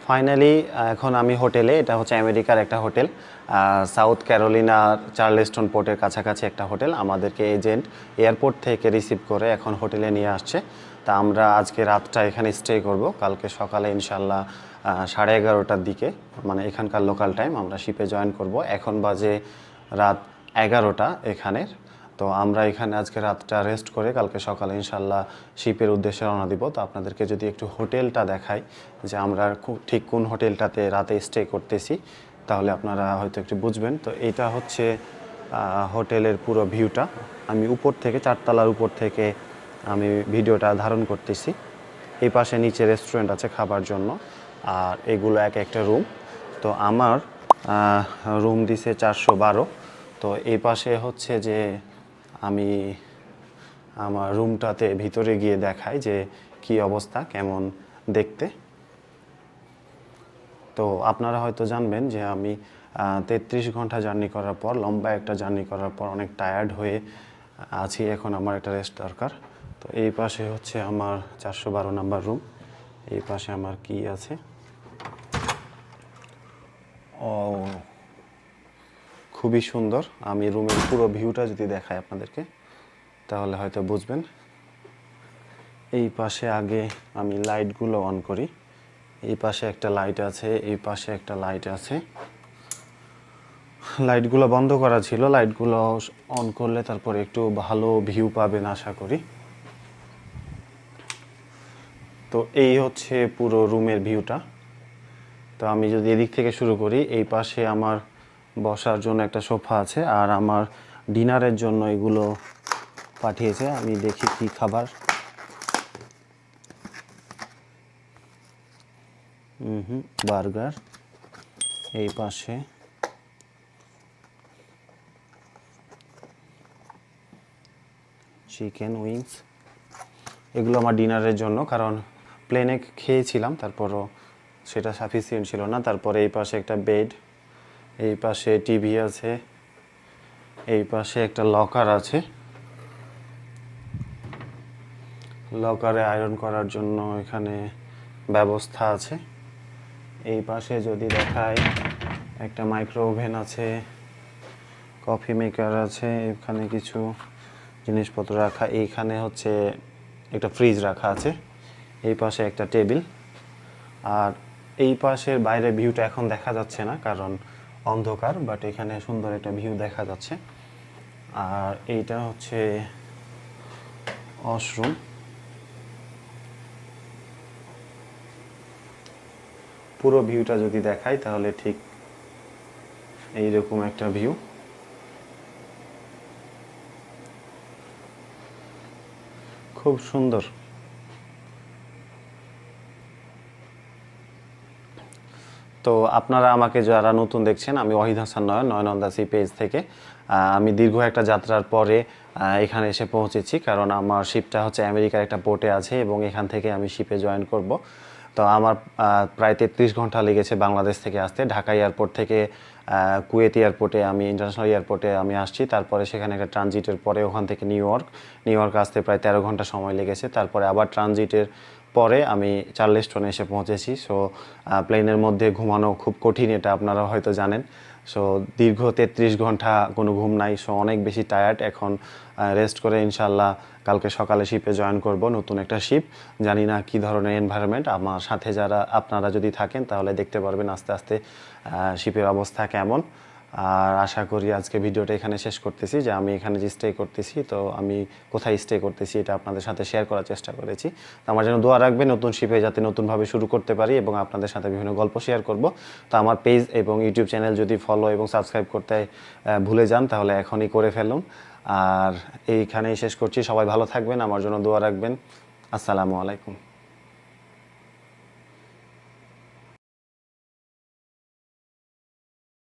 Finally এখন আমি হোটেলে, এটা হচ্ছে আমেরিকার একটা হোটেল, সাউথ ক্যারোলিনার চার্লেস্টন পোর্টের কাছাকাছি একটা হোটেল। আমাদেরকে এজেন্ট এয়ারপোর্ট থেকে রিসিভ করে এখন হোটেলে নিয়ে আসছে। তা আমরা আজকে রাতটা এখানে স্টে করব, কালকে সকালে ইনশাল্লাহ 11:30টার দিকে, মানে এখানকার লোকাল টাইম, আমরা শিপে জয়েন করব। এখন বাজে রাত 11টা এখানের। তো আমরা এখানে আজকে রাতটা রেস্ট করে কালকে সকালে ইনশাল্লাহ শিপের উদ্দেশ্যে রওনা দিব। তো আপনাদেরকে যদি একটু হোটেলটা দেখাই যে আমরা ঠিক কোন হোটেলটাতে রাতে স্টে করতেছি, তাহলে আপনারা হয়তো একটু বুঝবেন। তো এটা হচ্ছে হোটেলের পুরো ভিউটা। আমি উপর থেকে, 4তলার উপর থেকে আমি ভিডিওটা ধারণ করতেছি। এই পাশে নিচে রেস্টুরেন্ট আছে খাবার জন্য, আর এগুলো এক একটা রুম। তো আমার রুম দিছে 412। তো এই পাশে হচ্ছে যে আমি আমার রুমটাতে ভিতরে গিয়ে দেখাই যে কি অবস্থা, কেমন দেখতে। তো আপনারা হয়তো জানবেন যে আমি 33 ঘন্টা জার্নি করার পর, লম্বা একটা জার্নি করার পর অনেক টায়ার্ড হয়ে আছি। এখন আমার একটা রেস্ট দরকার। তো এই পাশে হচ্ছে আমার 412 নাম্বার রুম। এই পাশে আমার কি আছে, ও খুবই সুন্দর। আমি রুমের পুরো ভিউটা যদি দেখাই আপনাদেরকে তাহলে হয়তো বুঝবেন। এই পাশে আগে আমি লাইটগুলো অন করি। এই পাশে একটা লাইট আছে, এই পাশে একটা লাইট আছে। লাইটগুলো বন্ধ করা ছিল, লাইটগুলো অন করলে তারপরে একটু ভালো ভিউ পাবেন আশা করি। তো এই হচ্ছে পুরো রুমের ভিউটা। তো আমি যদি এদিক থেকে শুরু করি, এই পাশে আমার বসার জন্য একটা সোফা আছে, আর আমার ডিনারের জন্য এগুলো পাঠিয়েছে। আমি দেখি কি খাবার। বার্গার, এই পাশে চিকেন উইংস। এগুলো আমার ডিনারের জন্য, কারণ প্লেনে খেয়েছিলাম, তারপরও সেটা সাফিসিয়েন্ট ছিল না। তারপরে এই পাশে একটা বেড, এই পাশে টিভি আছে, এই পাশে একটা লকার আছে, লকারে আয়রন করার জন্য এখানে ব্যবস্থা আছে। এই পাশে যদি দেখায় একটা মাইক্রো ওভেন আছে, কফি মেকার আছে, এখানে কিছু জিনিসপত্র রাখা। এইখানে হচ্ছে একটা ফ্রিজ রাখা আছে, এই পাশে একটা টেবিল। আর এই পাশের বাইরের ভিউটা এখন দেখা যাচ্ছে না কারণ অন্ধকার, বাট এখানে সুন্দর একটা ভিউ দেখা যাচ্ছে। আর এইটা হচ্ছে ওয়াশরুম। পুরো ভিউটা যদি দেখাই তাহলে ঠিক এইরকম একটা ভিউ। খুব সুন্দর। তো আপনারা আমাকে যারা নতুন দেখছেন, আমি ওয়াহিদ হাসান নয়ন, নয়ন অন দ্য সি পেজ থেকে। আমি দীর্ঘ একটা যাত্রার পরে এখানে এসে পৌঁছেছি, কারণ আমার শিপটা হচ্ছে আমেরিকার একটা পোর্টে আছে এবং এখান থেকে আমি শিপে জয়েন করব। তো আমার প্রায় 33 ঘন্টা লেগেছে বাংলাদেশ থেকে আসতে। ঢাকা এয়ারপোর্ট থেকে কুয়েত এয়ারপোর্টে, আমি ইন্টারন্যাশনাল এয়ারপোর্টে আমি আসছি। তারপরে সেখানে একটা ট্রানজিটের পরে ওখান থেকে নিউ ইয়র্ক আসতে প্রায় 13 ঘন্টা সময় লেগেছে। তারপরে আবার ট্রানজিটের পরে আমি চার্লেস্টনে এসে পৌঁছেছি। সো প্লেনের মধ্যে ঘুমানো খুব কঠিন, এটা আপনারা হয়তো জানেন। সো দীর্ঘ 33 ঘন্টা কোনো ঘুম নাই, সো অনেক বেশি টায়ার্ড। এখন রেস্ট করে ইনশাল্লাহ কালকে সকালে শিপে জয়েন করব, নতুন একটা শিপ। জানি না কী ধরনের এনভায়রনমেন্ট। আমার সাথে যারা আপনারা যদি থাকেন তাহলে দেখতে পারবেন আস্তে আস্তে শিপের অবস্থা কেমন। আর আশা করি আজকে ভিডিওটা এখানে শেষ করতেছি, যে আমি এখানে যে স্টে করতেছি, তো আমি কোথায় স্টে করতেছি এটা আপনাদের সাথে শেয়ার করার চেষ্টা করেছি। তো আমার যেন দোয়া রাখবেন নতুন শিপে যাতে নতুনভাবে শুরু করতে পারি এবং আপনাদের সাথে বিভিন্ন গল্প শেয়ার করব। তো আমার পেজ এবং ইউটিউব চ্যানেল যদি ফলো এবং সাবস্ক্রাইব করতে ভুলে যান তাহলে এখনই করে ফেলুন। আর এইখানেই শেষ করছি। সবাই ভালো থাকবেন, আমার জন্য দোয়া রাখবেন। আসসালামু আলাইকুম।